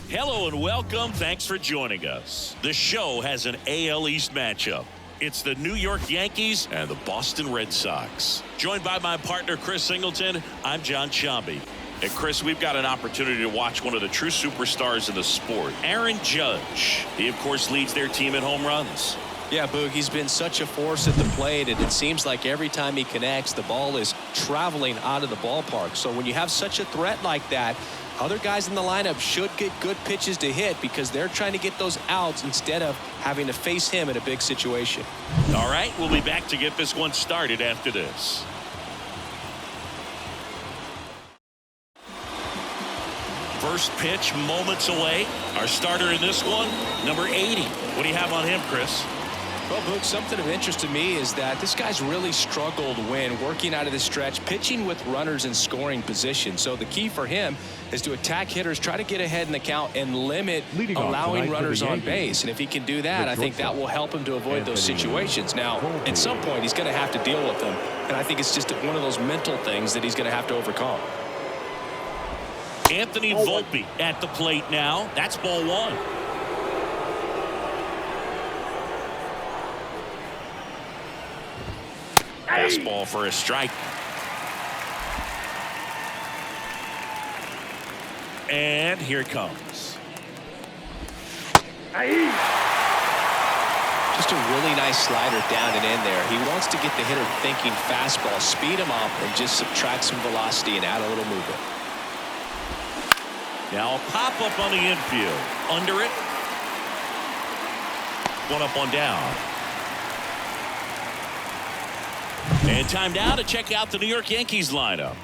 Hello and welcome. Thanks for joining us. The show has an AL East matchup. It's the New York Yankees and the Boston Red Sox. Joined by my partner, Chris Singleton, I'm John Shambi. And Chris, we've got an opportunity to watch one of the true superstars in the sport, Aaron Judge. He, of course, leads their team in home runs. Yeah, Boog, he's been such a force at the plate, and it seems like every time he connects, the ball is traveling out of the ballpark. So when you have such a threat like that, other guys in the lineup should get good pitches to hit because they're trying to get those outs instead of having to face him in a big situation. All right, we'll be back to get this one started after this. First pitch moments away. Our starter in this one, number 80. What do you have on him, Chris? Well, Boog, something of interest to me is that this guy's really struggled when working out of the stretch, pitching with runners in scoring position. So the key for him is to attack hitters, try to get ahead in the count, and limit allowing runners on base. And if he can do that, I think that will help him to avoid those situations. Now, at some point, he's going to have to deal with them. And I think it's just one of those mental things that he's going to have to overcome. Anthony Volpe at the plate now. That's ball one. Fastball for a strike. And here it comes. Just a really nice slider down and in there. He wants to get the hitter thinking fastball, speed him up, and just subtract some velocity and add a little movement. Now a pop up on the infield. Under it. One up, one down. And time now to check out the New York Yankees lineup.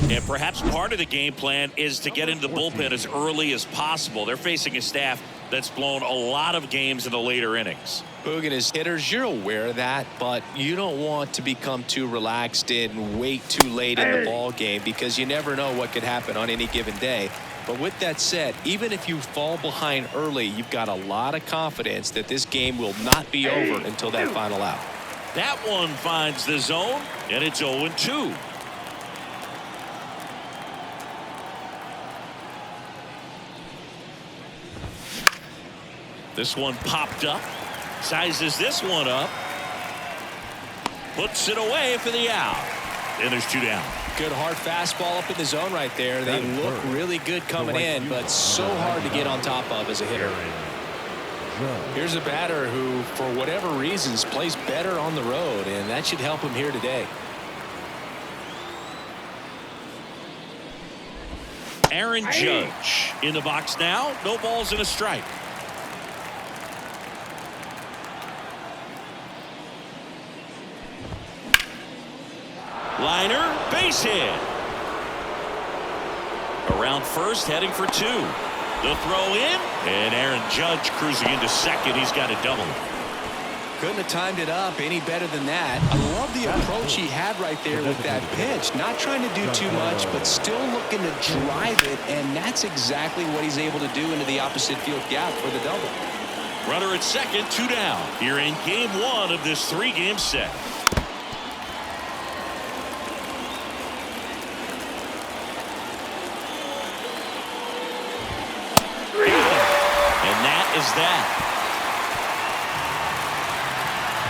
And perhaps part of the game plan is to get into the bullpen as early as possible. They're facing a staff that's blown a lot of games in the later innings. Boog, and his hitters, you're aware of that, but you don't want to become too relaxed and wait too late in the ball game because you never know what could happen on any given day. But with that said, even if you fall behind early, you've got a lot of confidence that this game will not be over until that final out. That one finds the zone, and it's 0-2. This one popped up. Sizes this one up. Puts it away for the out. And there's two down. Good hard fastball up in the zone right there. They look really good coming in, but so hard to get on top of as a hitter. Here's a batter who, for whatever reasons, plays better on the road, and that should help him here today. Aaron Judge in the box now. No balls and a strike. Liner, base hit. Around first, heading for two. The throw in, and Aaron Judge cruising into second. He's got a double. Couldn't have timed it up any better than that. I love the approach he had right there with that pitch. Not trying to do too much, but still looking to drive it, and that's exactly what he's able to do into the opposite field gap for the double. Runner at second, two down. Here in game one of this three-game set. Is that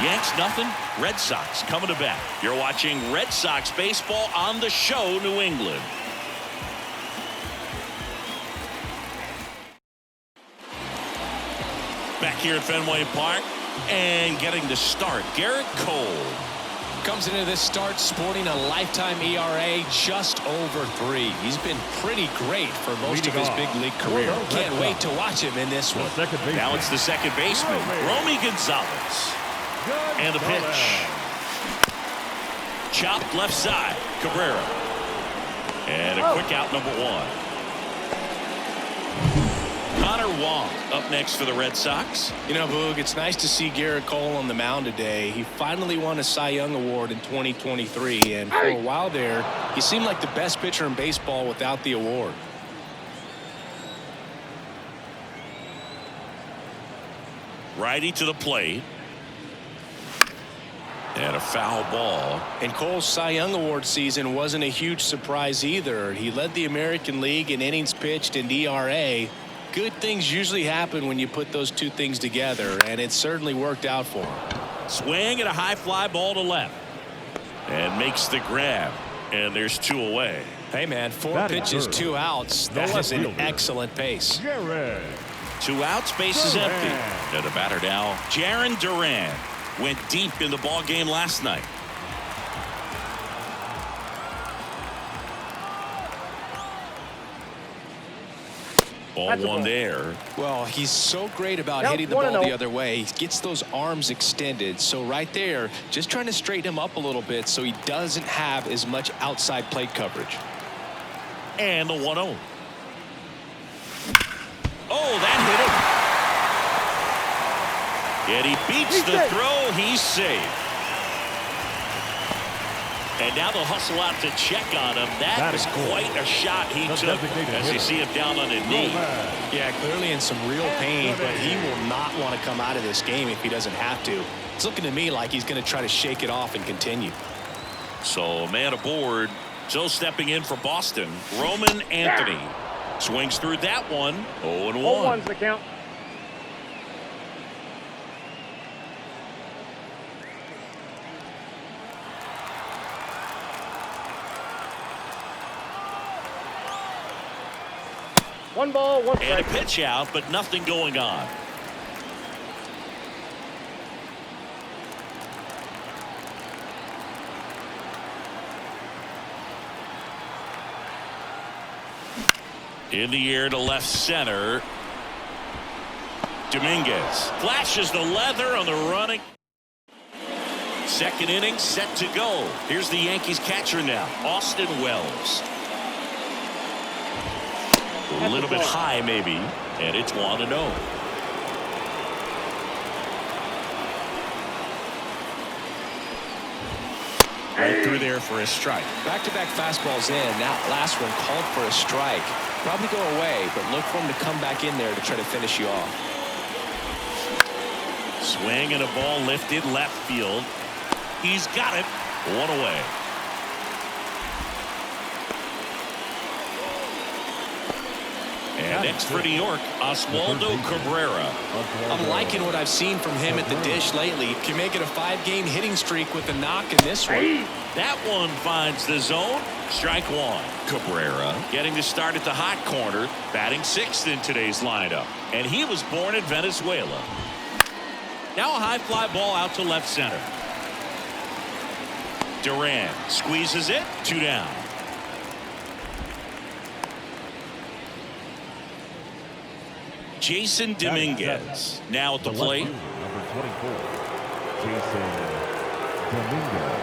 Yanks nothing, Red Sox coming to bat. You're watching Red Sox baseball on the show, New England. Back here at Fenway Park and getting the start, Garrett Cole. Comes into this start sporting a lifetime ERA just over 3. He's been pretty great for most of his big league career. Can't wait to watch him in this one. Now it's the second baseman, Romy Gonzalez. And the pitch. Chopped left side, Cabrera. And a quick out, number one. Connor Wong up next for the Red Sox. You know, Boog, it's nice to see Garrett Cole on the mound today. He finally won a Cy Young Award in 2023, and for a while there, he seemed like the best pitcher in baseball without the award. Righty to the plate. And a foul ball. And Cole's Cy Young Award season wasn't a huge surprise either. He led the American League in innings pitched and ERA. Good things usually happen when you put those two things together, and it certainly worked out for him. Swing and a high fly ball to left. And makes the grab. And there's 2 away. Hey, man, 4 pitches, 2 outs. That is an excellent pace. 2 outs, base is empty. And the batter now, Jarren Duran. Went deep in the ball game last night. Ball 1 there. Well, he's so great about hitting the ball the other way. He gets those arms extended. So right there, just trying to straighten him up a little bit so he doesn't have as much outside plate coverage. And the 1-0. Oh, that hit him. And he beats the throw. He's safe. And now they'll hustle out to check on him. That is quite a shot he took as you see him down on a knee. Yeah, clearly in some real pain, but he will not want to come out of this game if he doesn't have to. It's looking to me like he's going to try to shake it off and continue. So a man aboard. So stepping in for Boston, Roman Anthony. Swings through that one. 0-1. 0-1's the count. One ball, 1 strike. And a pitch out, but nothing going on. In the air to left center. Dominguez flashes the leather on the running. Second inning set to go. Here's the Yankees catcher now, Austin Wells. A little bit high maybe, and it's 1-0. Right through there for a strike. Back-to-back fastballs in. That last one called for a strike. Probably go away, but look for him to come back in there to try to finish you off. Swing and a ball lifted left field. He's got it. 1 away. And next for New York, Oswaldo Cabrera. I'm liking what I've seen from him at the dish lately. Can make it a 5-game hitting streak with a knock in this one. That one finds the zone. Strike 1. Cabrera getting to start at the hot corner, batting 6th in today's lineup. And he was born in Venezuela. Now a high fly ball out to left center. Duran squeezes it. 2 down. Jason Dominguez now at the plate. Number 24, Jason Dominguez.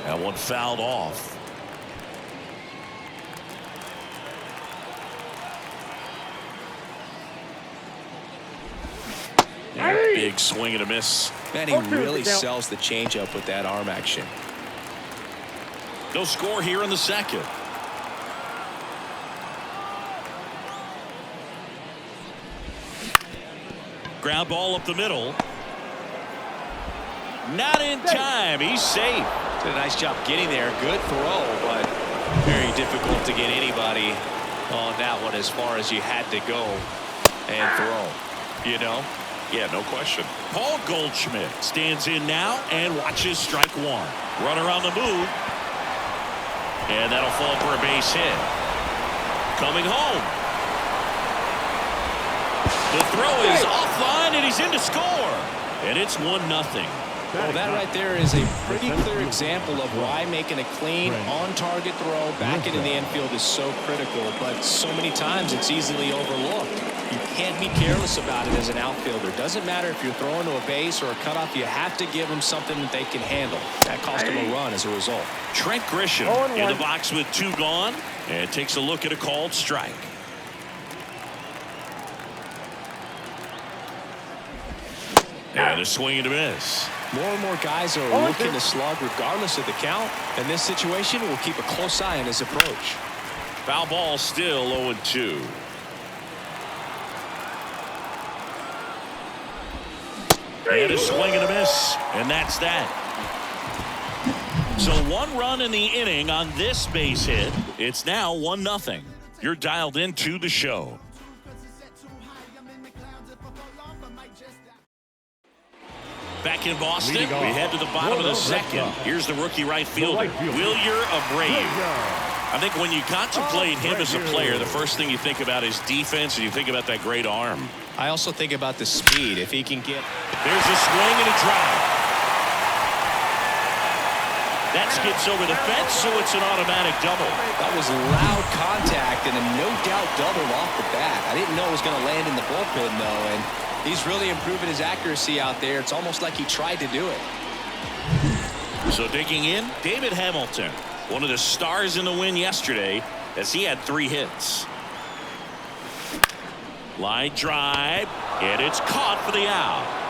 That one fouled off. And a big swing and a miss. Man, he really sells the changeup with that arm action. No score here in the second. Ground ball up the middle. Not in time. He's safe. Did a nice job getting there. Good throw, but very difficult to get anybody on that one as far as you had to go and throw. You know? Yeah, no question. Paul Goldschmidt stands in now and watches strike 1. Runner on the move. And that'll fall for a base hit. Coming home. The throw is offline and he's in to score. And it's 1-0. Well, that right there is a pretty clear example of why making a clean, on-target throw back into the infield is so critical, but so many times it's easily overlooked. You can't be careless about it as an outfielder. Doesn't matter if you're throwing to a base or a cutoff, you have to give them something that they can handle. That cost them a run as a result. Trent Grisham in the box with 2 gone and takes a look at a called strike. And a swing and a miss. More and more guys are looking to slug regardless of the count. In this situation, we'll keep a close eye on his approach. Foul ball still 0-2. And a swing and a miss, and that's that. So 1 run in the inning on this base hit. It's now 1-0. You're dialed into the show. Back in Boston, we head to the bottom of the second. Here's the rookie right fielder, Wilyer Abreu. I think when you contemplate him as a player, the first thing you think about is defense, and you think about that great arm. I also think about the speed. If he can get... There's a swing and a drive. That skips over the fence, so it's an automatic double. That was loud contact and a no-doubt double off the bat. I didn't know it was going to land in the bullpen, though, and he's really improving his accuracy out there. It's almost like he tried to do it. So digging in, David Hamilton, one of the stars in the win yesterday, as he had 3 hits. Line drive, and it's caught for the out.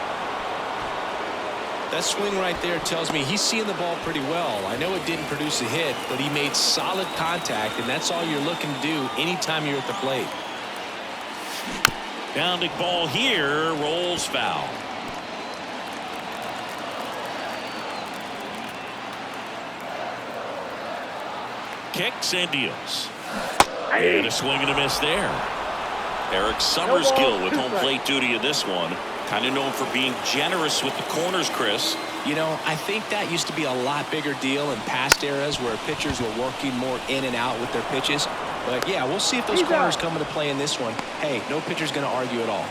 That swing right there tells me he's seeing the ball pretty well. I know it didn't produce a hit, but he made solid contact, and that's all you're looking to do anytime you're at the plate. Pounding ball here, rolls foul. Kicks and deals. And a swing and a miss there. Eric Summerskill with home plate duty in this one. Kind of known for being generous with the corners, Chris. You know, I think that used to be a lot bigger deal in past eras where pitchers were working more in and out with their pitches. But, yeah, we'll see if those corners come into play in this one. Hey, no pitcher's going to argue at all.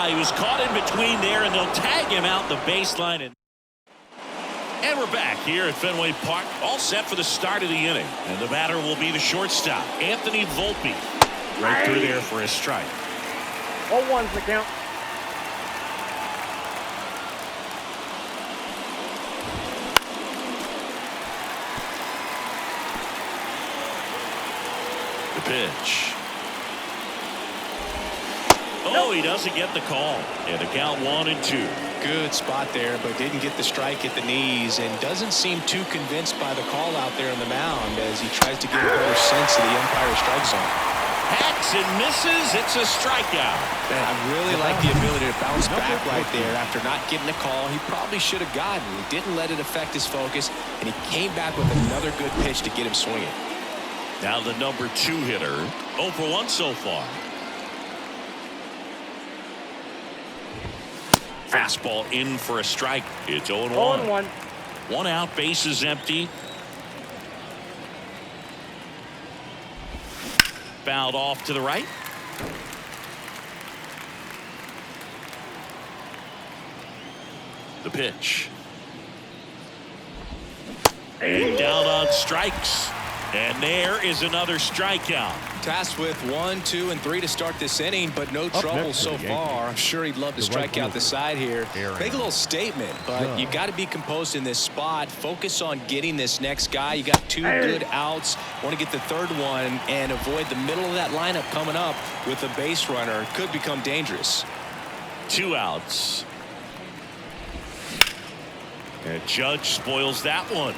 He was caught in between there, and they'll tag him out the baseline. And we're back here at Fenway Park, all set for the start of the inning. And the batter will be the shortstop, Anthony Volpe. Right through there for a strike. 0-1's the count. The pitch. Oh, he doesn't get the call. And the count 1-2. Good spot there, but didn't get the strike at the knees and doesn't seem too convinced by the call out there on the mound as he tries to get a better sense of the umpire's strike zone. Hacks and misses. It's a strikeout. Man, I really like the ability to bounce back right there after not getting a call he probably should have gotten. He didn't let it affect his focus, and he came back with another good pitch to get him swinging. Now the number 2 hitter, 0 for 1 so far. Fastball in for a strike. It's 0-1. 0-1. 1 out, base is empty. Fouled off to the right. The pitch. And down on strikes. And there is another strikeout. Tasked with 1, 2, and 3 to start this inning, but no trouble so far. I'm sure he'd love to strike out the side here. Make a little statement, but you got to be composed in this spot. Focus on getting this next guy. You got 2 good outs. Want to get the 3rd one and avoid the middle of that lineup coming up with a base runner. It could become dangerous. 2 outs. And Judge spoils that one.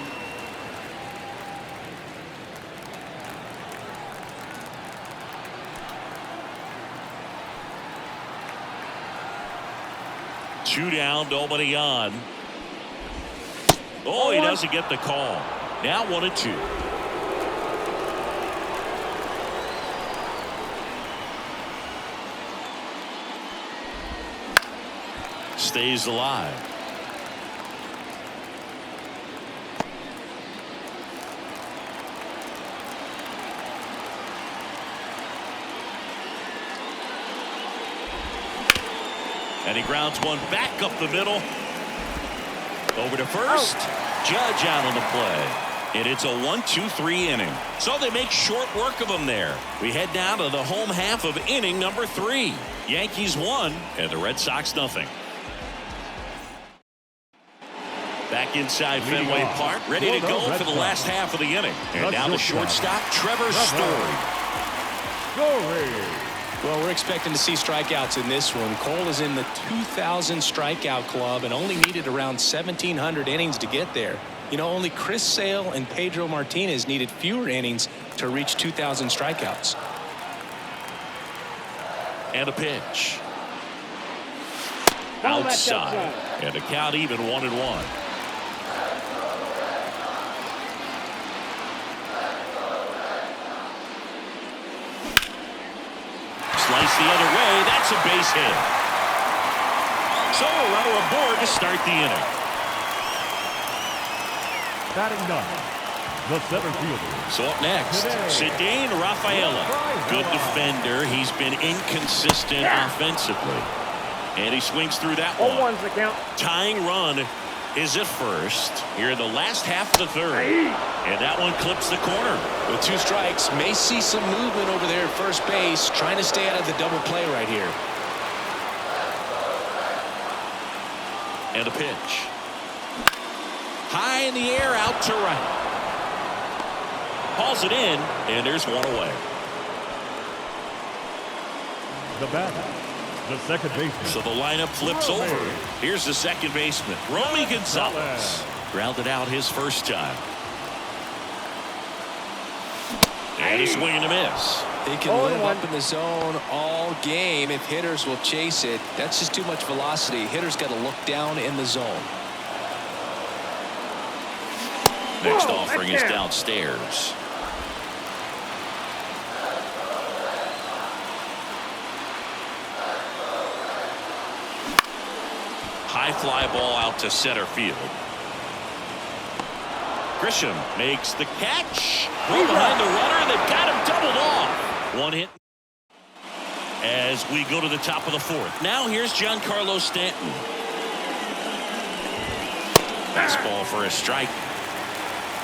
Two down, nobody on. Oh, he doesn't get the call. Now 1-2. Stays alive. And he grounds one back up the middle. Over to first. Judge out on the play. And it's a 1-2-3 inning. So they make short work of him there. We head down to the home half of inning number 3. Yankees 1 and the Red Sox nothing. Back inside Fenway Park, ready to go for the last half of the inning. And now the shortstop, Trevor Story. Well, we're expecting to see strikeouts in this one. Cole is in the 2,000 strikeout club and only needed around 1,700 innings to get there. You know, only Chris Sale and Pedro Martinez needed fewer innings to reach 2,000 strikeouts. And a pitch. outside. And the count even 1-1. Slice the other way. That's a base hit. So a runner aboard to start the inning. Batting ninth, the center fielder. So up next, Cedane Rafaela. Good defender. He's been inconsistent offensively. And he swings through that one. 0-1's the count. Tying run is at first here in the last half of the third. And that one clips the corner. With 2 strikes, may see some movement over there at first base, trying to stay out of the double play right here. And a pitch. High in the air, out to right. Hauls it in, and there's one away. The batter, the second baseman. So the lineup flips over. Here's the second baseman, Romy Gonzalez. Grounded out his first time. And a swing and a miss. He can live up in the zone all game if hitters will chase it. That's just too much velocity. Hitters got to look down in the zone. Next offering is downstairs. High fly ball out to center field. Grisham makes the catch. Right behind the runner. They've got him doubled off. One hit. As we go to the top of the fourth. Now here's Giancarlo Stanton. Fastball for a strike.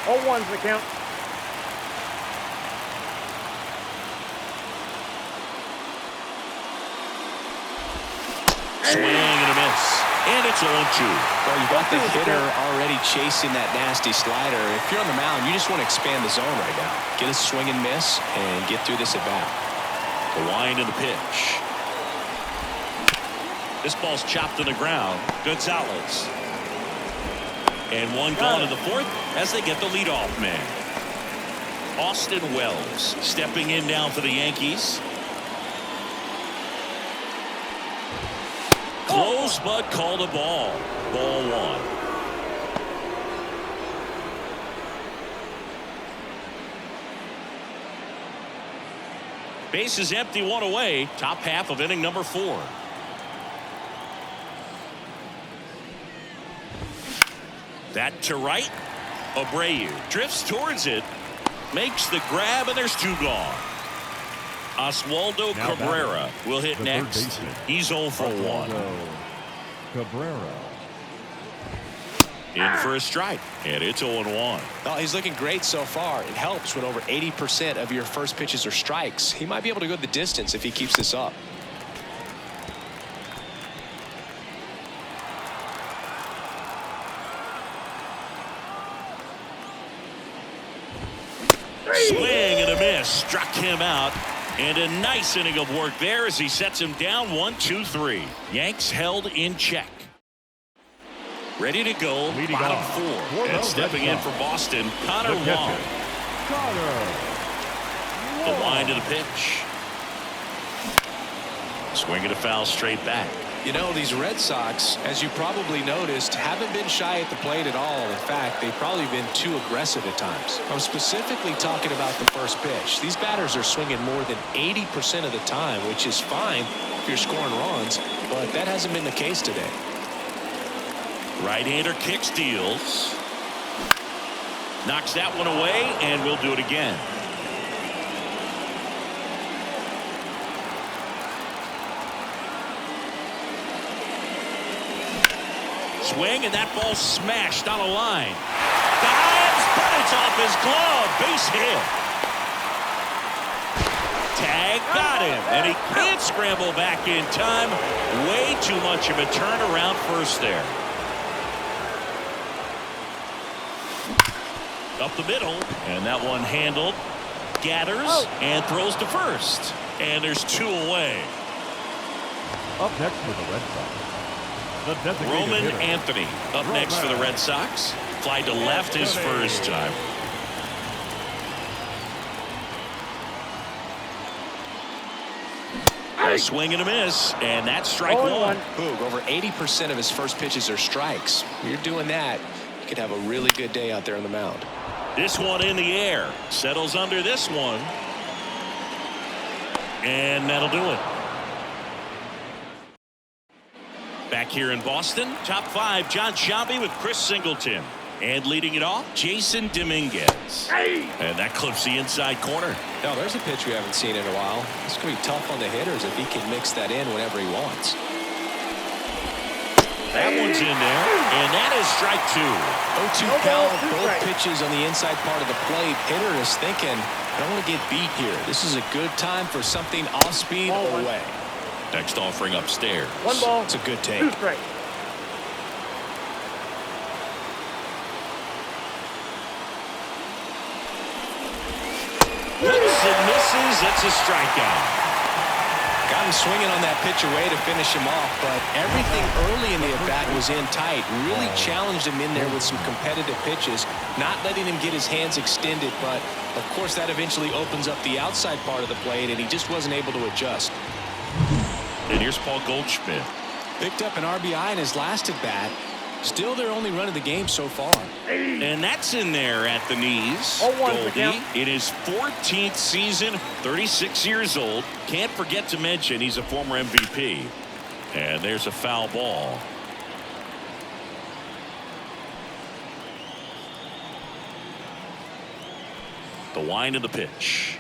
0-1's the count. Swing and a miss. And it's 0-2. Well, you got the hitter already chasing that nasty slider. If you're on the mound, you just want to expand the zone right now. Get a swing and miss and get through this at bat. The wind and the pitch. This ball's chopped to the ground. Gonzalez. And one gone in the fourth as they get the leadoff man. Austin Wells stepping in now for the Yankees. Close but called a ball. Ball one. Base is empty, one away. Top half of inning number 4. That to right. Abreu drifts towards it. Makes the grab, and there's 2 gone. Oswaldo Now Cabrera will hit next. He's 0 for 1. Cabrera. In for a strike, and it's 0-1. Well, he's looking great so far. It helps when over 80% of your first pitches are strikes. He might be able to go the distance if he keeps this up. Swing and a miss. Struck him out. And a nice inning of work there as he sets him down 1-2-3. Yanks held in check. Ready to go. Leading Bottom off 4. And stepping in for Boston, Connor Wong. The wind of the pitch. Swing and a foul straight back. You know, these Red Sox, as you probably noticed, haven't been shy at the plate at all. In fact, they've probably been too aggressive at times. I'm specifically talking about the first pitch. These batters are swinging more than 80% of the time, which is fine if you're scoring runs, but that hasn't been the case today. Right-hander kick steals. Knocks that one away, and we'll do it again. Swing, and that ball smashed on a line. Dives, but it's off his glove. Base hit. Tag got him, and he can't scramble back in time. Way too much of a turnaround first there. Up the middle, and that one handled. Gathers and throws to first. And there's 2 away. Up next for the Red Sox, the designated Roman hitter, Anthony up next for the Red Sox. Fly to left his first time. A swing and a miss, and that's strike one. Boog, over 80% of his first pitches are strikes. When you're doing that, you could have a really good day out there on the mound. This one in the air. Settles under this one. And that'll do it. Back here in Boston, top five, John Sciambi with Chris Singleton. And leading it off, Jason Dominguez. And that clips the inside corner. Now, there's a pitch we haven't seen in a while. It's going to be tough on the hitters if he can mix that in whenever he wants. That one's in there, and that is strike two. 0-2 count, both pitches on the inside part of the plate. Hitter is thinking, I don't want to get beat here. This is a good time for something off speed or away. Next offering upstairs. 1 ball. It's a good take. 2 strikes. Looks and misses. It's a strikeout. Got him swinging on that pitch away to finish him off, but everything early in the at-bat was in tight. Really challenged him in there with some competitive pitches, not letting him get his hands extended, but of course that eventually opens up the outside part of the plate, and he just wasn't able to adjust. And here's Paul Goldschmidt. Picked up an RBI in his last at-bat. Still their only run of the game so far. And that's in there at the knees. Goldie in his 14th season, 36 years old. Can't forget to mention he's a former MVP. And there's a foul ball. The wind of the pitch.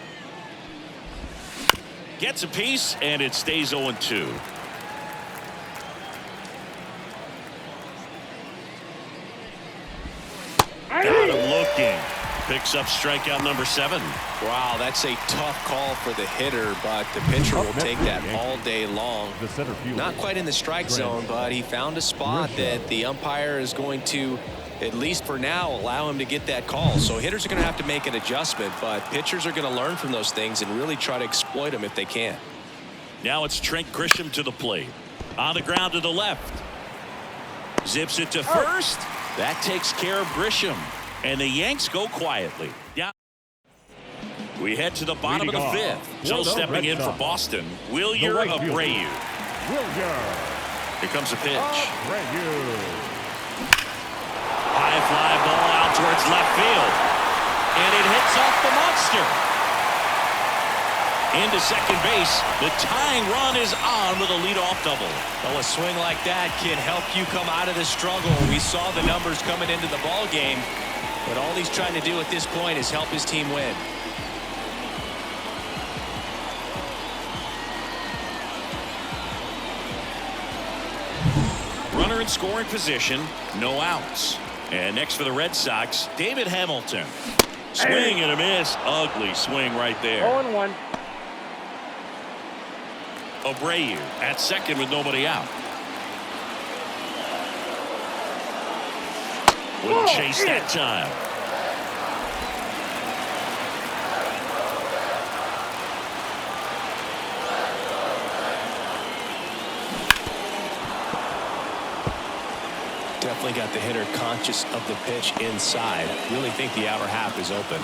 Gets a piece, and it stays 0-2. Got him looking. Picks up strikeout number 7. Wow, that's a tough call for the hitter, but the pitcher will take that all day long. Not quite in the strike zone, but he found a spot that the umpire is going to, at least for now, allow him to get that call. So hitters are going to have to make an adjustment, but pitchers are going to learn from those things and really try to exploit them if they can. Now it's Trent Grisham to the plate. On the ground to the left. Zips it to first. That takes care of Grisham. And the Yanks go quietly. Yeah. We head to the bottom of the 5th. So stepping in for Boston, Wilyer Abreu. Here comes a pitch. High fly ball out towards left field. And it hits off the monster. Into second base. The tying run is on with a leadoff double. Well, a swing like that can help you come out of the struggle. We saw the numbers coming into the ball game, but all he's trying to do at this point is help his team win. Runner in scoring position, no outs. And next for the Red Sox, David Hamilton. Swing and a miss. Ugly swing right there. 0-1. Abreu at second with nobody out. Wouldn't chase that time. Definitely got the hitter conscious of the pitch inside. Really think the outer half is open.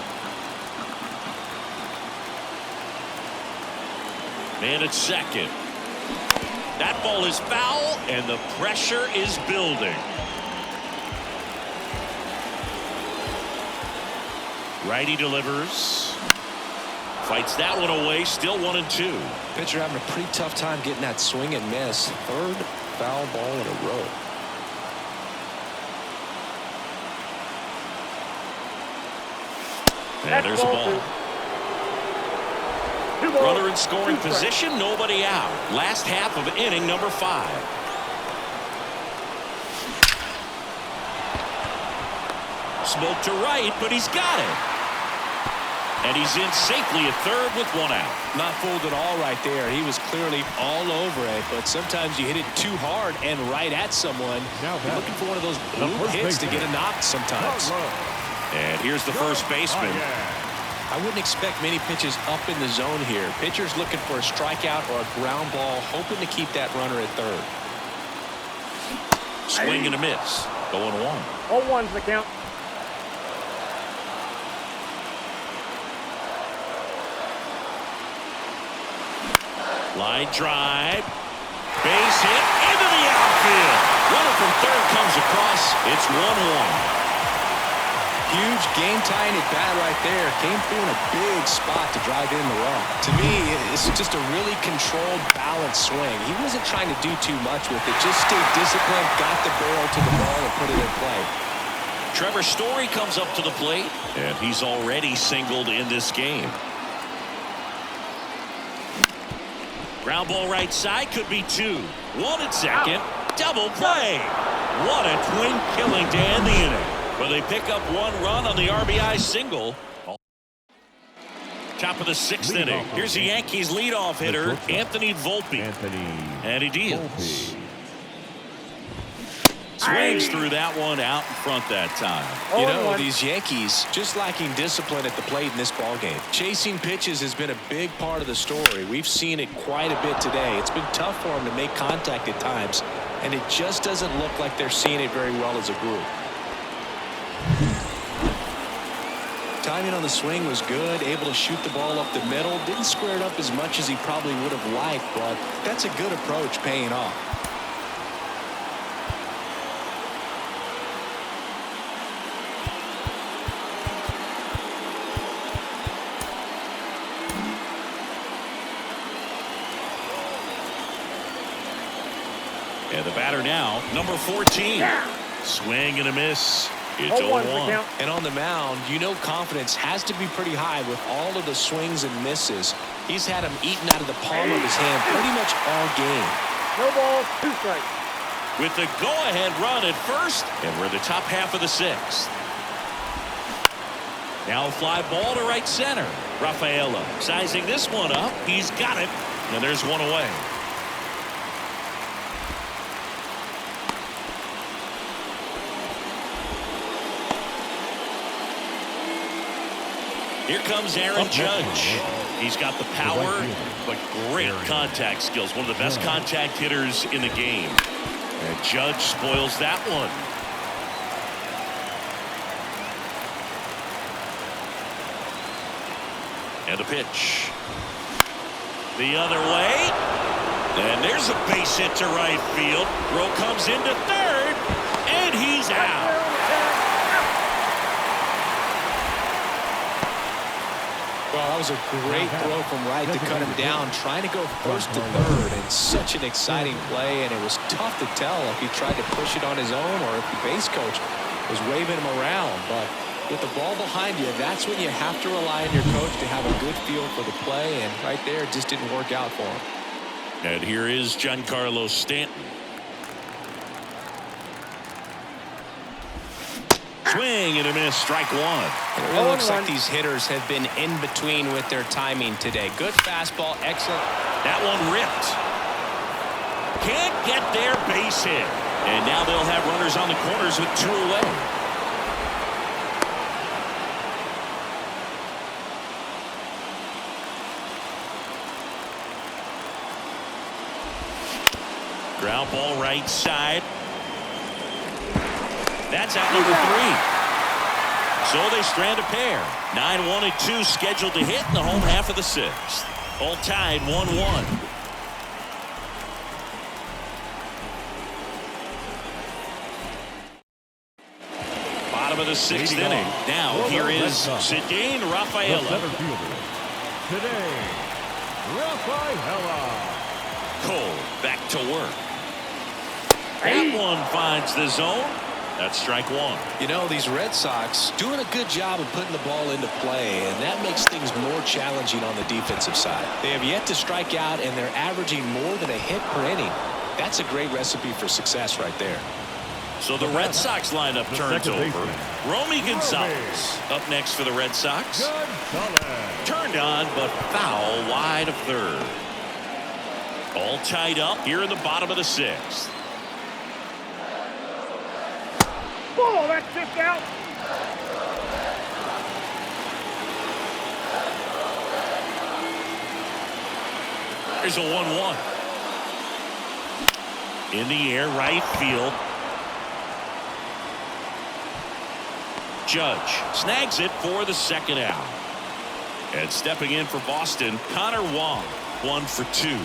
Man at second. That ball is foul, and the pressure is building. Righty delivers. Fights that one away. Still 1-2. Pitcher having a pretty tough time getting that swing and miss. Third foul ball in a row. And there's a ball. Runner in scoring position, nobody out. Last half of inning number 5. Smoke to right, but he's got it. And he's in safely at third with 1 out. Not fooled at all right there. He was clearly all over it, but sometimes you hit it too hard and right at someone. You're looking for one of those blue hits to get a knock sometimes. And here's the first baseman. I wouldn't expect many pitches up in the zone here. Pitcher's looking for a strikeout or a ground ball, hoping to keep that runner at third. Swing and a miss. 0-1. 0-1's the count. Line drive. Base hit into the outfield. Runner from third comes across. It's 1-1. Huge game-tying at bat right there. Came through in a big spot to drive in the run. To me, it's just a really controlled, balanced swing. He wasn't trying to do too much with it. Just stayed disciplined, got the barrel to the ball, and put it in play. Trevor Story comes up to the plate, and he's already singled in this game. Ground ball right side, could be two. One at second. Double play. What a twin killing to end the inning. Well, they pick up one run on the RBI single. Top of the sixth inning. Here's the Yankees leadoff hitter, Anthony Volpe. And he deals. Swings through that one out in front that time. You know, these Yankees just lacking discipline at the plate in this ballgame. Chasing pitches has been a big part of the story. We've seen it quite a bit today. It's been tough for them to make contact at times, and it just doesn't look like they're seeing it very well as a group. Timing on the swing was good, able to shoot the ball up the middle. Didn't square it up as much as he probably would have liked, but that's a good approach paying off. And the batter now, number 14. Swing and a miss. It's 0-1. And on the mound, you know confidence has to be pretty high with all of the swings and misses. He's had them eaten out of the palm of his hand pretty much all game. No ball, 2 strikes. With the go-ahead run at first, and we're in the top half of the sixth. Now a fly ball to right center. Rafaela sizing this one up. He's got it, and there's one away. Here comes Aaron Judge. He's got the power, but great contact skills. One of the best contact hitters in the game. And Judge spoils that one. And the pitch. The other way. And there's a base hit to right field. Rowe comes into third, and he's out. Well, that was a great throw from right to cut him down, trying to go first to third, and such an exciting play, and it was tough to tell if he tried to push it on his own or if the base coach was waving him around. But with the ball behind you, that's when you have to rely on your coach to have a good feel for the play, and right there, it just didn't work out for him. And here is Giancarlo Stanton. Swing and a miss, strike one. It really looks like these hitters have been in between with their timing today. Good fastball, excellent. That one ripped. Can't get their base hit. And now they'll have runners on the corners with 2 away. Ground ball right side. That's out number 3. So they strand a pair. 9-1 and 2 scheduled to hit in the home half of the 6th. All tied 1-1. Bottom of the 6th inning. Now here is Cedane Rafaela. Today, Rafaela. Cole back to work. That one finds the zone. That's strike one. You know, these Red Sox doing a good job of putting the ball into play, and that makes things more challenging on the defensive side. They have yet to strike out, and they're averaging more than a hit per inning. That's a great recipe for success right there. So the Red Sox lineup turns over. Romy Gonzalez up next for the Red Sox. Turned on, but foul wide of third. All tied up here in the bottom of the 6th. Oh, that's just out. There's a 1-1. In the air, right field. Judge snags it for the second out. And stepping in for Boston, Connor Wong, 1 for 2.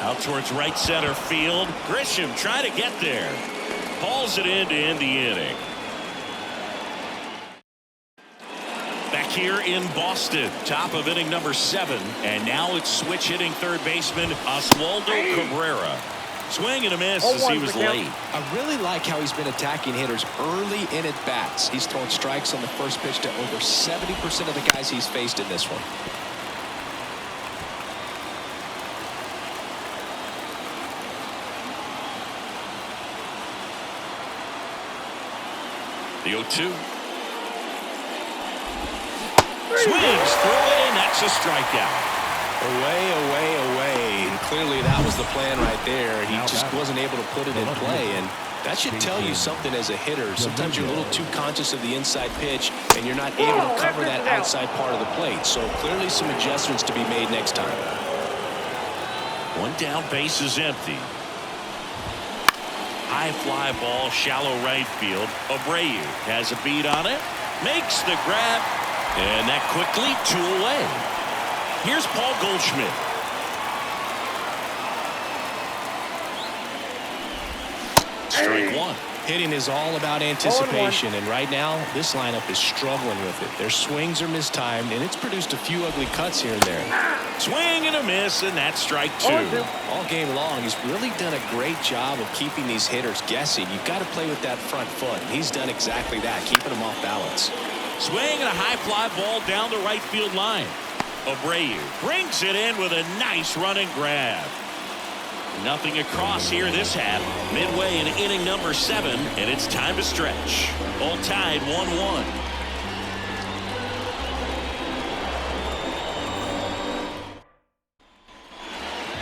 Out towards right center field. Grisham trying to get there. Hauls it in to end the inning. Back here in Boston, top of inning number 7. And now it's switch hitting third baseman Oswaldo Cabrera. Swing and a miss as he was late. I really like how he's been attacking hitters early in at bats. He's thrown strikes on the first pitch to over 70% of the guys he's faced in this one. The 0-2. Swings through it, and that's a strikeout. Away, away, away. And clearly that was the plan right there. He just wasn't able to put it in play, and that should tell you something as a hitter. Sometimes you're a little too conscious of the inside pitch, and you're not able to cover that outside part of the plate. So clearly some adjustments to be made next time. One down, base is empty. High fly ball, shallow right field. Abreu has a beat on it, makes the grab, and that quickly 2 away. Here's Paul Goldschmidt. Strike 1. Hitting is all about anticipation, and right now this lineup is struggling with it. Their swings are mistimed, and it's produced a few ugly cuts here and there. Swing and a miss, and that's strike 2. All game long, he's really done a great job of keeping these hitters guessing. You've got to play with that front foot, and he's done exactly that, keeping them off balance. Swing and a high fly ball down the right field line. Abreu brings it in with a nice running grab. Nothing across here this half. Midway in inning number 7, and it's time to stretch. All tied 1-1.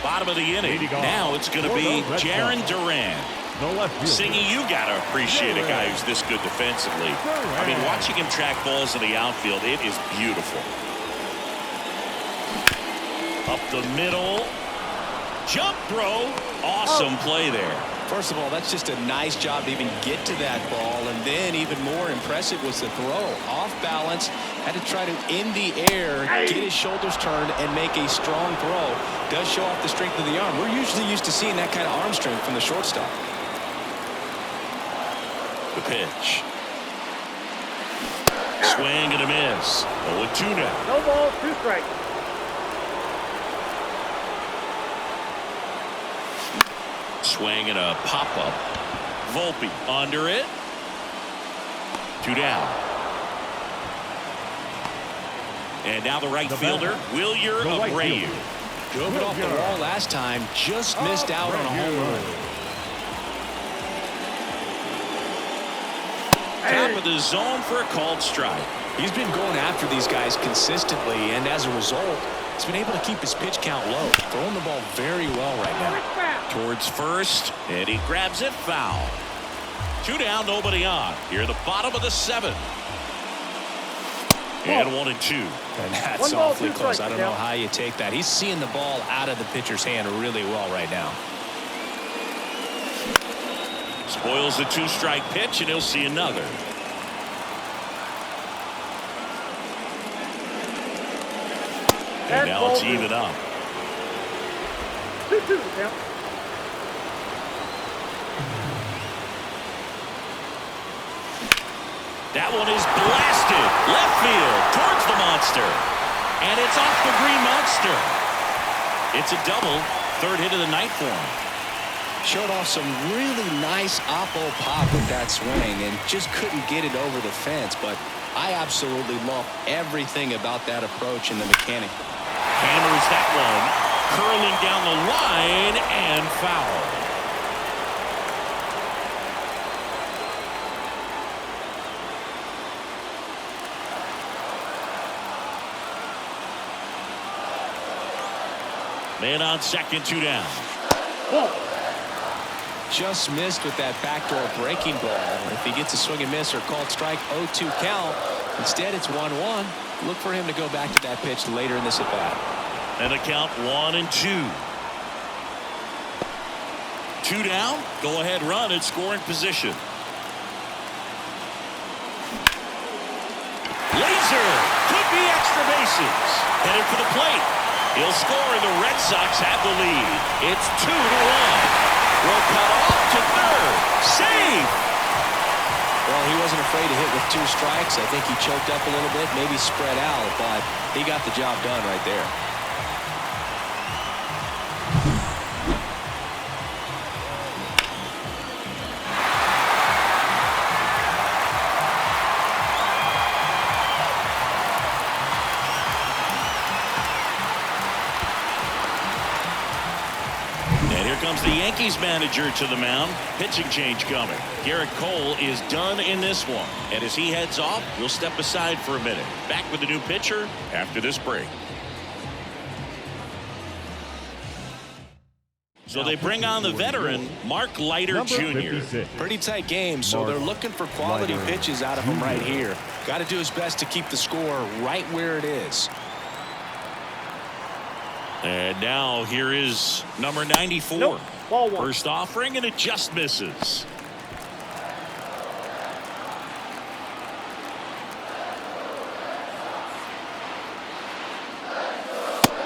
Bottom of the inning. Now it's going to be Jarren Duran. Singy, you got to appreciate a guy who's this good defensively. I mean, watching him track balls in the outfield, it is beautiful. Up the middle. Jump throw. Awesome play there. First of all, that's just a nice job to even get to that ball, and then even more impressive was the throw. Off balance, had to try to in the air, get his shoulders turned, and make a strong throw. Does show off the strength of the arm. We're usually used to seeing that kind of arm strength from the shortstop. The pitch. Swing and a miss. 0-2 now. No ball, 2 strikes. Swing and a pop-up. Volpe under it. 2 down. And now the right fielder, Wilyer Abreu. Drove it off the wall last time, just missed out on a home run. Top of the zone for a called strike. He's been going after these guys consistently, and as a result, he's been able to keep his pitch count low, throwing the ball very well right now. Towards first, and he grabs it foul. 2 down, nobody on. Here at the bottom of the 7th. And 1-2. And that's awfully close. I don't know how you take that. He's seeing the ball out of the pitcher's hand really well right now. Spoils the 2-strike pitch, and he'll see another. And now it's even up. 2-2 count. That one is blasted left field towards the monster, and it's off the green monster. It's a double, 3rd hit of the night for him. Showed off some really nice oppo pop with that swing and just couldn't get it over the fence, but I absolutely love everything about that approach and the mechanic. Hammers that one, curling down the line, and foul. Man on second, 2 down. Just missed with that backdoor breaking ball. If he gets a swing and miss or called strike, 0-2 count. Instead, it's 1-1. Look for him to go back to that pitch later in this at bat. And the count 1-2. 2 down. Go ahead run in scoring position. laser. Could be extra bases. Headed for the plate. He'll score, and the Red Sox have the lead. It's 2-1. Will cut off to third. Save. Well, he wasn't afraid to hit with 2 strikes. I think he choked up a little bit, maybe spread out, but he got the job done right there. Comes the Yankees manager to the mound. Pitching change coming. Garrett Cole is done in this one. And as he heads off, we'll step aside for a minute. Back with the new pitcher after this break. So they bring on the veteran, Mark Leiter Jr. Pretty tight game, so they're looking for quality pitches out of him right here. Got to do his best to keep the score right where it is. And now here is number 94. Nope. Ball 1. First offering, and it just misses.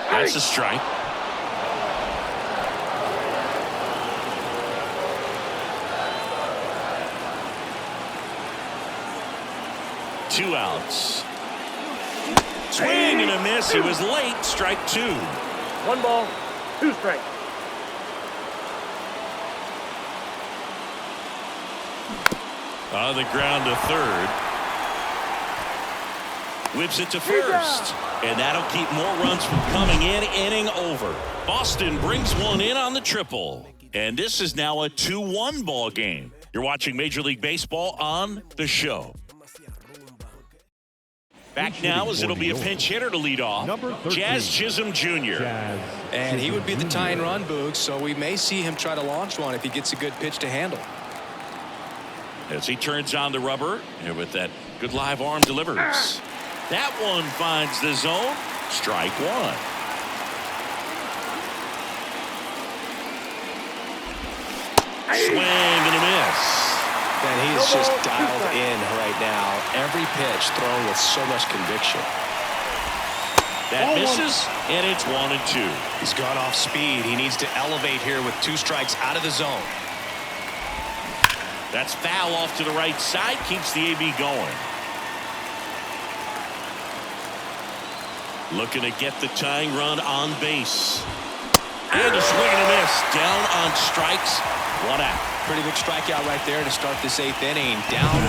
That's a strike. Two outs. Swing and a miss. He was late. Strike 2. 1 ball, 2 strikes. On the ground to third. Whips it to first. And that'll keep more runs from coming in. Inning over. Boston brings one in on the triple. And this is now a 2-1 ball game. You're watching Major League Baseball on the show. Back now as it'll be a pinch hitter to lead off. Jazz Chisholm Jr. And he would be the tying run, Boog, so we may see him try to launch one if he gets a good pitch to handle. As he turns on the rubber, and with that good live arm delivers. That one finds the zone. Strike 1. Swing and a miss. And he's just dialed in right now. Every pitch thrown with so much conviction. That misses, and it's 1-2. He's gone off speed. He needs to elevate here with 2 strikes out of the zone. That's foul off to the right side. Keeps the AB going. Looking to get the tying run on base. And a swing and a miss. Down on strikes. 1 out. Pretty big strikeout right there to start this 8th inning. Down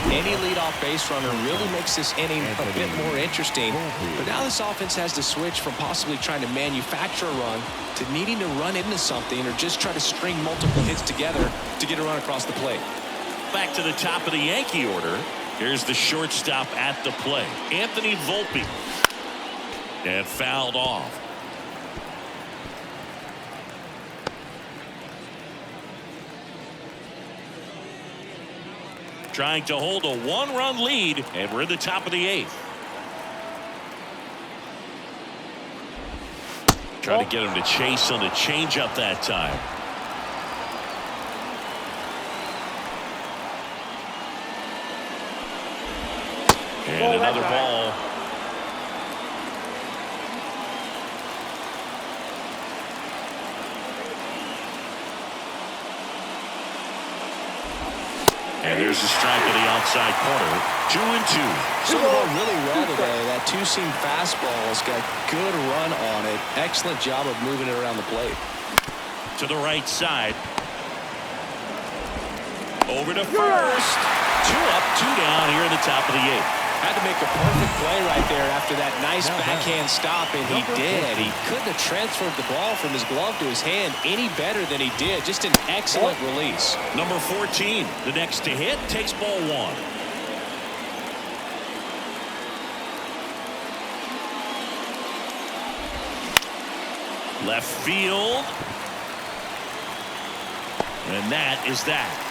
1. Any leadoff base runner really makes this inning a bit more interesting. But now this offense has to switch from possibly trying to manufacture a run to needing to run into something or just try to string multiple hits together to get a run across the plate. Back to the top of the Yankee order. Here's the shortstop at the plate, Anthony Volpe. And fouled off. Trying to hold a 1-run lead, and we're in the top of the 8th. Trying to get him to chase on the changeup that time. And another ball. And there's a strike in the outside corner. 2-2. Swung the ball really well today. That 2-seam fastball has got good run on it. Excellent job of moving it around the plate. To the right side. Over to first. 2 up, 2 down here in the top of the 8th. Had to make a perfect play right there after that nice backhand stop, and he did. He couldn't have transferred the ball from his glove to his hand any better than he did. Just an excellent release. Number 14, the next to hit, takes ball 1. Left field. And that is that.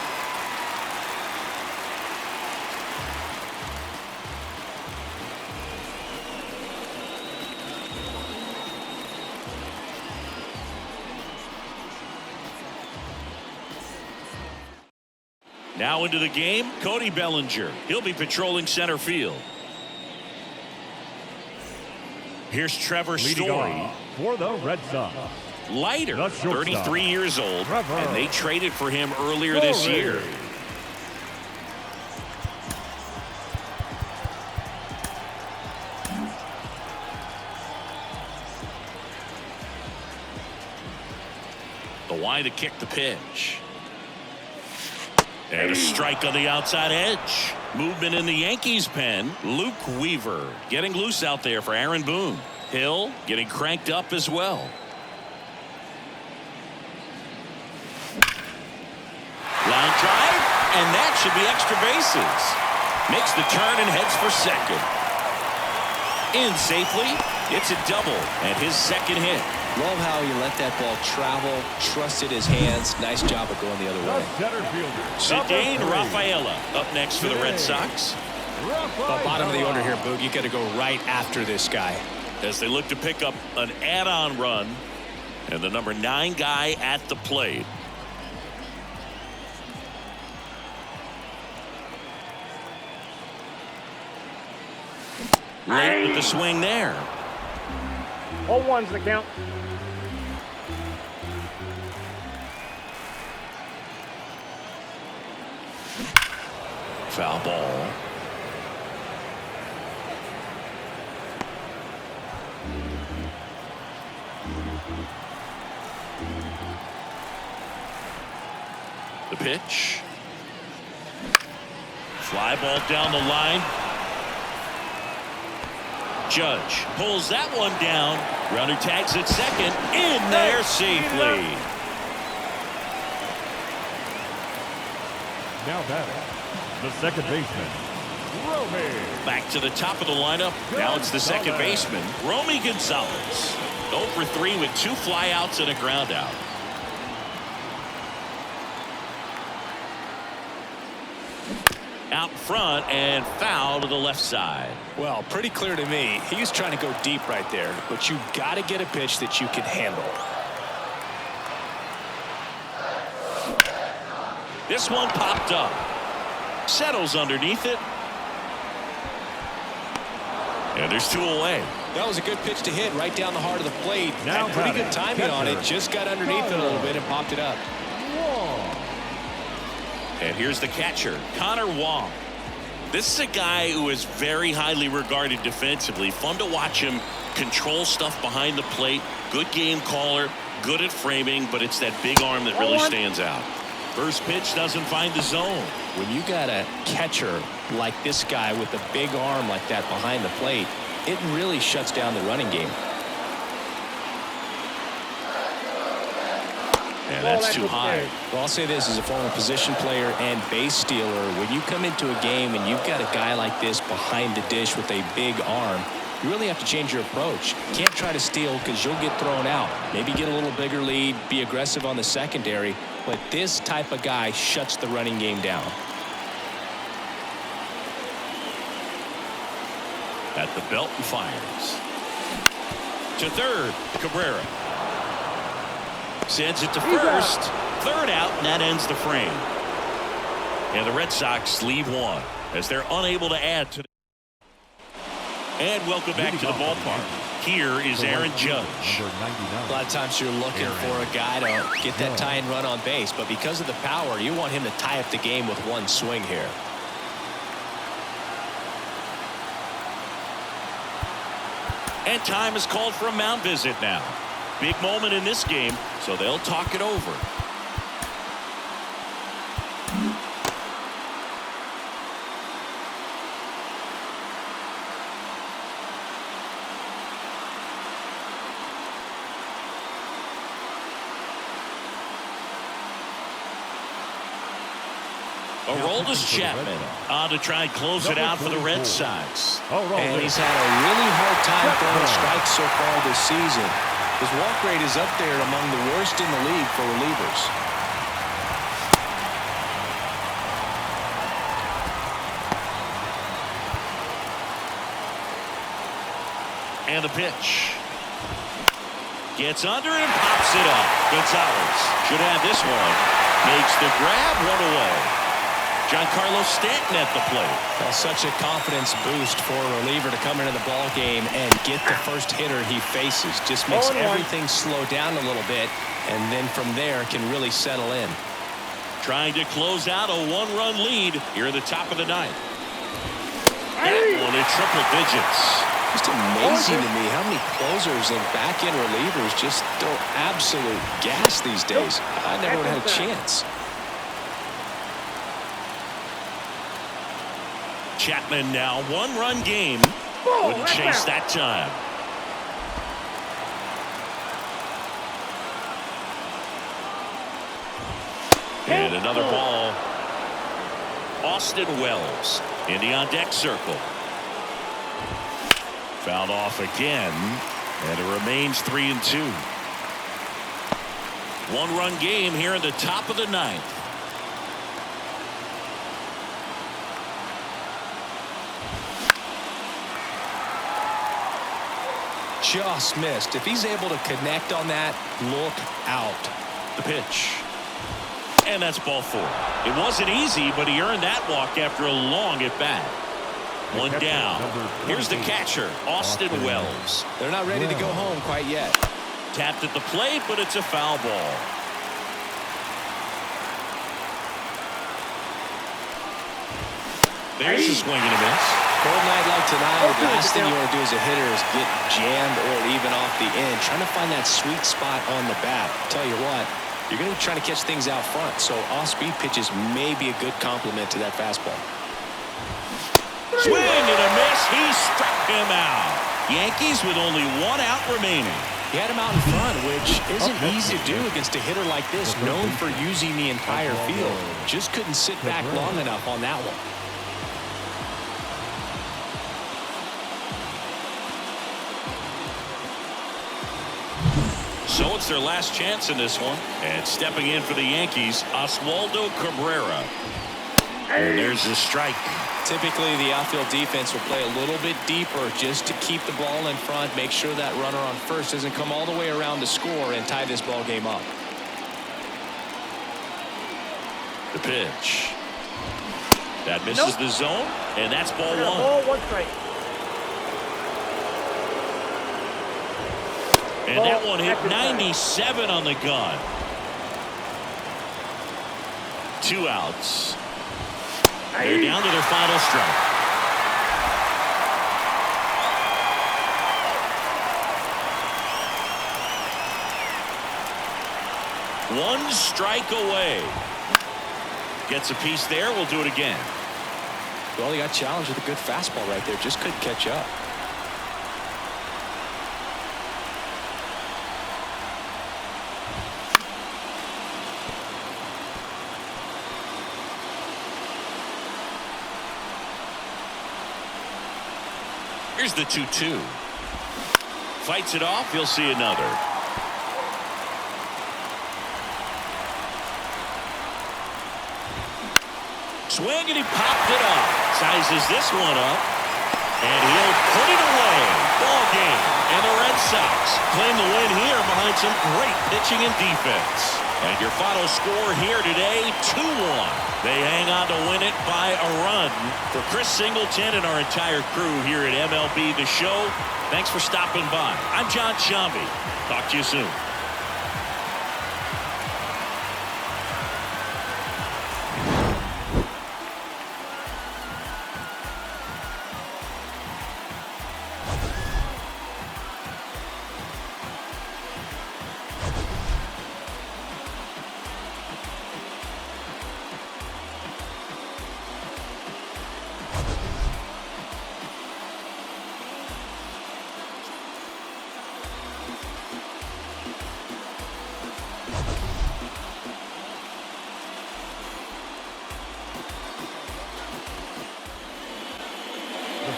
Now into the game, Cody Bellinger. He'll be patrolling center field. Here's Trevor Leading Story. off for the Red Sox. Lighter, The shortstop, 33 years old, Trevor and they traded for him earlier this Story. year. The wide to kick the pitch. And a strike on the outside edge. Movement in the Yankees pen. Luke Weaver getting loose out there for Aaron Boone. Hill getting cranked up as well. Line drive, and that should be extra bases. Makes the turn and heads for second. In safely, it's a double and his second hit. Love how he let that ball travel, trusted his hands. Nice job of going the other The way. center fielder. Zidane number 3, Rafaela up next for the Red Sox. The bottom of the order here, Boog. You got to go right after this guy. As they look to pick up an add-on run, and the number 9 guy at the plate. Late with the swing there. 0-1's the count. Foul ball. The pitch. Fly ball down the line. Judge pulls that one down. Runner tags at second. In there safely. Now batting, the second baseman, Romy. Back to the top of the lineup. Now it's the second baseman, Romy Gonzalez. 0 for 3 with 2 flyouts and a ground out. Out front and foul to the left side. Well, pretty clear to me. He was trying to go deep right there, but you got to get a pitch that you can handle. This one popped up. Settles underneath it. And there's 2 away. That was a good pitch to hit right down the heart of the plate. Now Had pretty batting, good timing on it. Just got underneath it a little bit and popped it up. And here's the catcher, Connor Wong. This is a guy who is very highly regarded defensively. Fun to watch him control stuff behind the plate. Good game caller, good at framing, but it's that big arm that really stands out. First pitch doesn't find the zone. When you got a catcher like this guy with a big arm like that behind the plate, it really shuts down the running game. And that's too high. Well, I'll say this as a former position player and base stealer. When you come into a game and you've got a guy like this behind the dish with a big arm, you really have to change your approach. You can't try to steal because you'll get thrown out. Maybe get a little bigger lead, be aggressive on the secondary, but this type of guy shuts the running game down. At the belt and fires. To third, Cabrera. Sends it to first. Third out, and that ends the frame. And the Red Sox leave one as they're unable to add to. And welcome back to the ballpark. Here is Aaron Judge. A lot of times you're looking for a guy to get that tying run on base, but because of the power, you want him to tie up the game with one swing here. And time is called for a mound visit now. Big moment in this game, so they'll talk it over. Aroldis Chapman on to try and close it out for the Red Sox. And he's had a really hard time throwing strikes so far this season. His walk rate is up there among the worst in the league for relievers. And the pitch. Gets under and pops it up. Gonzalez should have this one. Makes the grab, 1 away. Giancarlo Stanton at the plate. Well, such a confidence boost for a reliever to come into the ball game and get the first hitter he faces. Just makes everything slow down a little bit, and then from there can really settle in. Trying to close out a one-run lead here in the top of the ninth. That one in triple digits. Just amazing to me how many closers and back-end relievers just throw absolute gas these days. I never would have had a chance. Chapman now one-run game. Wouldn't chase that time. And another ball. Austin Wells in the on-deck circle. Fouled off again, and it remains 3-2. One-run game here in the top of the ninth. Just missed. If he's able to connect on that, look out. The pitch. And that's ball 4. It wasn't easy, but he earned that walk after a long at-bat. One down. Here's the catcher, Austin Wells. They're not ready to go home quite yet. Tapped at the plate, but it's a foul ball. There's a swing and a miss. Cold night like tonight, the last thing you want to do as a hitter is get jammed or even off the end. Trying to find that sweet spot on the bat. Tell you what, you're going to be trying to catch things out front, so off-speed pitches may be a good complement to that fastball. Swing and a miss. He struck him out. Yankees with only 1 out remaining. He had him out in front, which isn't easy to do against a hitter like this, known for using the entire field. Just couldn't sit back long enough on that one. So it's their last chance in this one. And stepping in for the Yankees, Oswaldo Cabrera. And there's the strike. Typically, the outfield defense will play a little bit deeper just to keep the ball in front, make sure that runner on first doesn't come all the way around to score and tie this ball game up. The pitch. That misses the zone, and that's ball 1. Ball 1 strike. And that one hit 97 on the gun. 2 outs. They're down to their final strike. One strike away. Gets a piece there. We'll do it again. Well, he got challenged with a good fastball right there. Just couldn't catch up. Here's the 2-2. Fights it off. He'll see another. Swing, and he popped it up. Sizes this one up. And he'll put it away. Ball game. And the Red Sox claim the win here behind some great pitching and defense. And your final score here today, 2-1. They hang on to win it by a run. For Chris Singleton and our entire crew here at MLB The Show, thanks for stopping by. I'm John Shambi. Talk to you soon.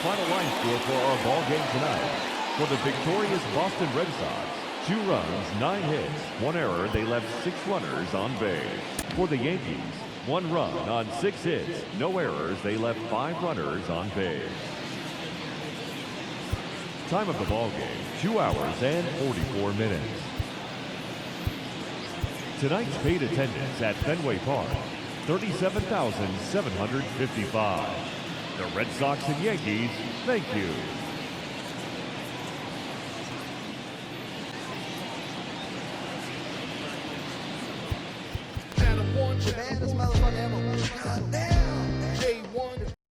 Final line score for our ball game tonight. For the victorious Boston Red Sox, 2 runs, 9 hits, 1 error. They left 6 runners on base. For the Yankees, 1 run on 6 hits, no errors. They left 5 runners on base. Time of the ball game, 2 hours and 44 minutes. Tonight's paid attendance at Fenway Park: 37,755. The Red Sox and Yankees, thank you.